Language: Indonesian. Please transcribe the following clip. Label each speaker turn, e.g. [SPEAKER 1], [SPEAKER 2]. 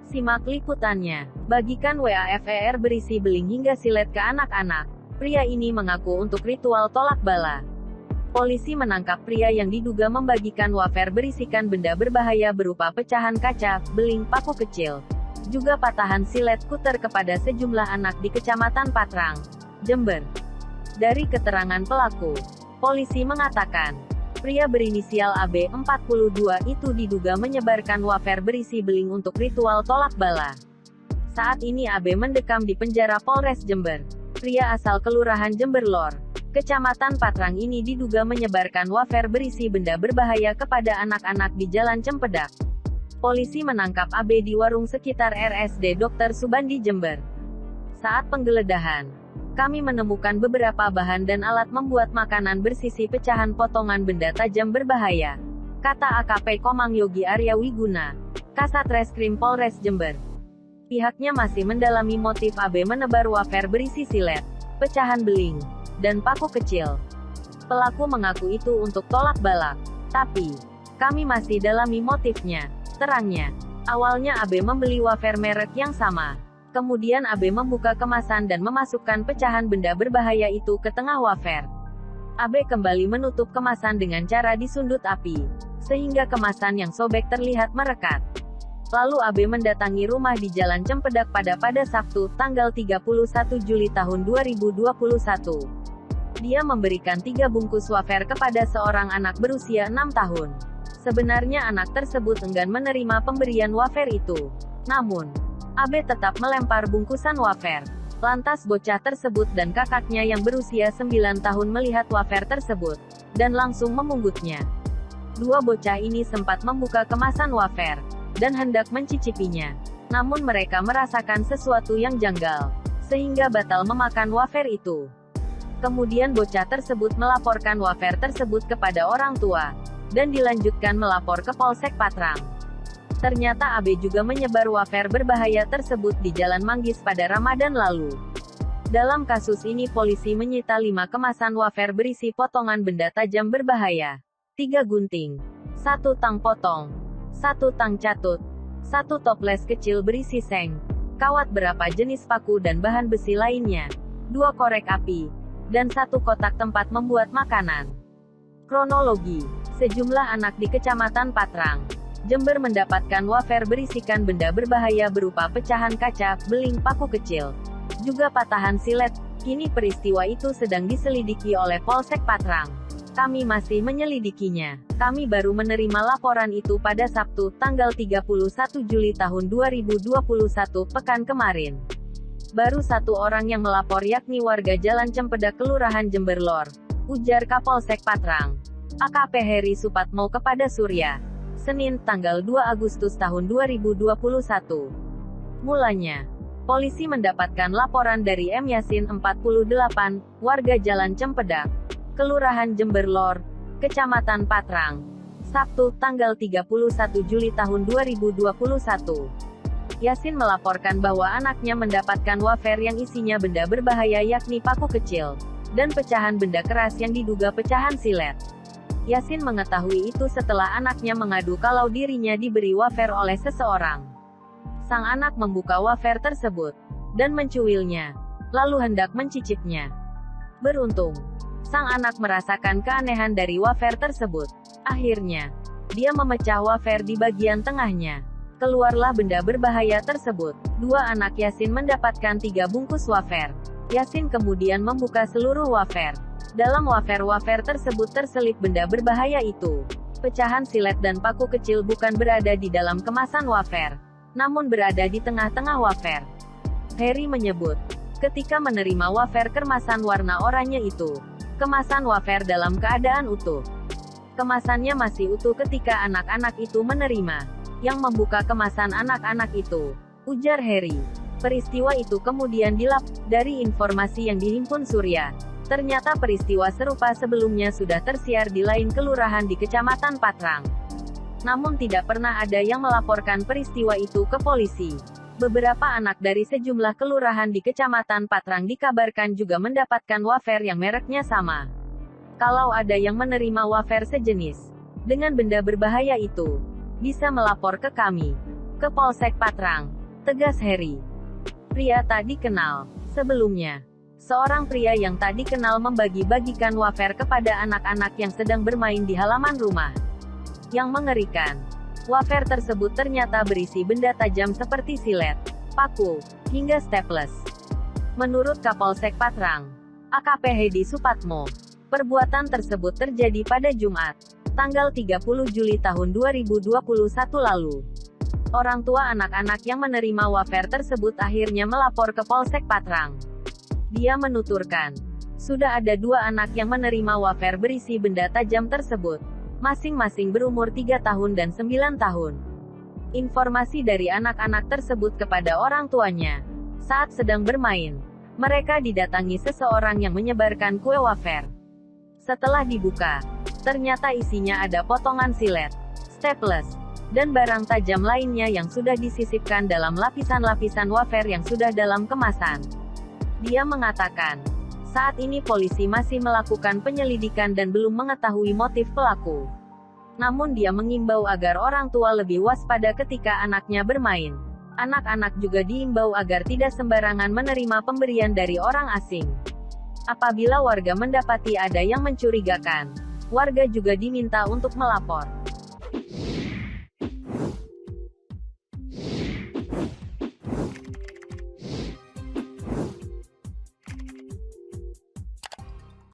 [SPEAKER 1] Simak liputannya. Bagikan WAFER berisi beling hingga silet ke anak-anak. Pria ini mengaku untuk ritual tolak bala. Polisi menangkap pria yang diduga membagikan wafer berisikan benda berbahaya berupa pecahan kaca, beling, paku kecil, juga patahan silet skuter kepada sejumlah anak di Kecamatan Patrang, Jember. Dari keterangan pelaku, polisi mengatakan, pria berinisial AB 42 itu diduga menyebarkan wafer berisi beling untuk ritual tolak bala. Saat ini AB mendekam di penjara Polres Jember. Pria asal Kelurahan Jember Lor, Kecamatan Patrang ini diduga menyebarkan wafer berisi benda berbahaya kepada anak-anak di Jalan Cempedak. Polisi menangkap AB di warung sekitar RSD Dr. Subandi Jember. Saat penggeledahan, kami menemukan beberapa bahan dan alat membuat makanan bersisi pecahan potongan benda tajam berbahaya, kata AKP Komang Yogi Arya Wiguna, Kasat Reskrim Polres Jember. Pihaknya masih mendalami motif AB menebar wafer berisi silet, pecahan beling, dan paku kecil. Pelaku mengaku itu untuk tolak bala, tapi kami masih dalami motifnya, terangnya. Awalnya AB membeli wafer merek yang sama. Kemudian AB membuka kemasan dan memasukkan pecahan benda berbahaya itu ke tengah wafer. AB kembali menutup kemasan dengan cara disundut api, sehingga kemasan yang sobek terlihat merekat. Lalu AB mendatangi rumah di Jalan Cempedak pada Sabtu, tanggal 31 Juli tahun 2021. Dia memberikan 3 bungkus wafer kepada seorang anak berusia 6 tahun. Sebenarnya anak tersebut enggan menerima pemberian wafer itu. Namun, AB tetap melempar bungkusan wafer. Lantas bocah tersebut dan kakaknya yang berusia 9 tahun melihat wafer tersebut, dan langsung memunggutnya. Dua bocah ini sempat membuka kemasan wafer, dan hendak mencicipinya. Namun mereka merasakan sesuatu yang janggal, sehingga batal memakan wafer itu. Kemudian bocah tersebut melaporkan wafer tersebut kepada orang tua, dan dilanjutkan melapor ke Polsek Patrang. Ternyata AB juga menyebar wafer berbahaya tersebut di Jalan Manggis pada Ramadan lalu. Dalam kasus ini polisi menyita 5 kemasan wafer berisi potongan benda tajam berbahaya, 3 gunting, 1 tang potong, 1 tang catut, 1 toples kecil berisi seng, kawat berapa jenis paku dan bahan besi lainnya, 2 korek api, dan 1 kotak tempat membuat makanan. Kronologi: sejumlah anak di Kecamatan Patrang, Jember mendapatkan wafer berisikan benda berbahaya berupa pecahan kaca, beling, paku kecil, juga patahan silet. Kini peristiwa itu sedang diselidiki oleh Polsek Patrang. Kami masih menyelidikinya. Kami baru menerima laporan itu pada Sabtu, tanggal 31 Juli tahun 2021 pekan kemarin. Baru 1 orang yang melapor yakni warga Jalan Cempedak Kelurahan Jember Lor, ujar Kapolsek Patrang, AKP Heri Supatmo kepada Surya. Senin, tanggal 2 Agustus tahun 2021. Mulanya, polisi mendapatkan laporan dari M. Yasin 48, warga Jalan Cempedak, Kelurahan Jember Lor, Kecamatan Patrang, Sabtu, tanggal 31 Juli tahun 2021. Yasin melaporkan bahwa anaknya mendapatkan wafer yang isinya benda berbahaya yakni paku kecil, dan pecahan benda keras yang diduga pecahan silet. Yasin mengetahui itu setelah anaknya mengadu kalau dirinya diberi wafer oleh seseorang. Sang anak membuka wafer tersebut, dan mencuilnya, lalu hendak mencicipnya. Beruntung, sang anak merasakan keanehan dari wafer tersebut. Akhirnya, dia memecah wafer di bagian tengahnya. Keluarlah benda berbahaya tersebut. 2 anak Yasin mendapatkan 3 bungkus wafer. Yasin kemudian membuka seluruh wafer. Dalam wafer-wafer tersebut terselip benda berbahaya itu. Pecahan silet dan paku kecil bukan berada di dalam kemasan wafer, namun berada di tengah-tengah wafer. Heri menyebut, ketika menerima wafer kemasan warna oranye itu, kemasan wafer dalam keadaan utuh. Kemasannya masih utuh ketika anak-anak itu menerima. Yang membuka kemasan anak-anak itu, ujar Heri. Peristiwa itu kemudian dari informasi yang dihimpun Surya. Ternyata peristiwa serupa sebelumnya sudah tersiar di lain kelurahan di Kecamatan Patrang. Namun tidak pernah ada yang melaporkan peristiwa itu ke polisi. Beberapa anak dari sejumlah kelurahan di Kecamatan Patrang dikabarkan juga mendapatkan wafer yang mereknya sama. Kalau ada yang menerima wafer sejenis dengan benda berbahaya itu, bisa melapor ke kami, ke Polsek Patrang, tegas Heri. Pria tak dikenal. Sebelumnya, seorang pria yang tak dikenal membagi-bagikan wafer kepada anak-anak yang sedang bermain di halaman rumah. Yang mengerikan, wafer tersebut ternyata berisi benda tajam seperti silet, paku, hingga staples. Menurut Kapolsek Patrang, AKP Hedi Supatmo, perbuatan tersebut terjadi pada Jumat, tanggal 30 Juli tahun 2021 lalu. Orang tua anak-anak yang menerima wafer tersebut akhirnya melapor ke Polsek Patrang. Dia menuturkan, sudah ada 2 anak yang menerima wafer berisi benda tajam tersebut, masing-masing berumur 3 tahun dan 9 tahun. Informasi dari anak-anak tersebut kepada orang tuanya, saat sedang bermain, mereka didatangi seseorang yang menyebarkan kue wafer. Setelah dibuka, ternyata isinya ada potongan silet, staples, dan barang tajam lainnya yang sudah disisipkan dalam lapisan-lapisan wafer yang sudah dalam kemasan. Dia mengatakan, saat ini polisi masih melakukan penyelidikan dan belum mengetahui motif pelaku. Namun dia mengimbau agar orang tua lebih waspada ketika anaknya bermain. Anak-anak juga diimbau agar tidak sembarangan menerima pemberian dari orang asing. Apabila warga mendapati ada yang mencurigakan, warga juga diminta untuk melapor.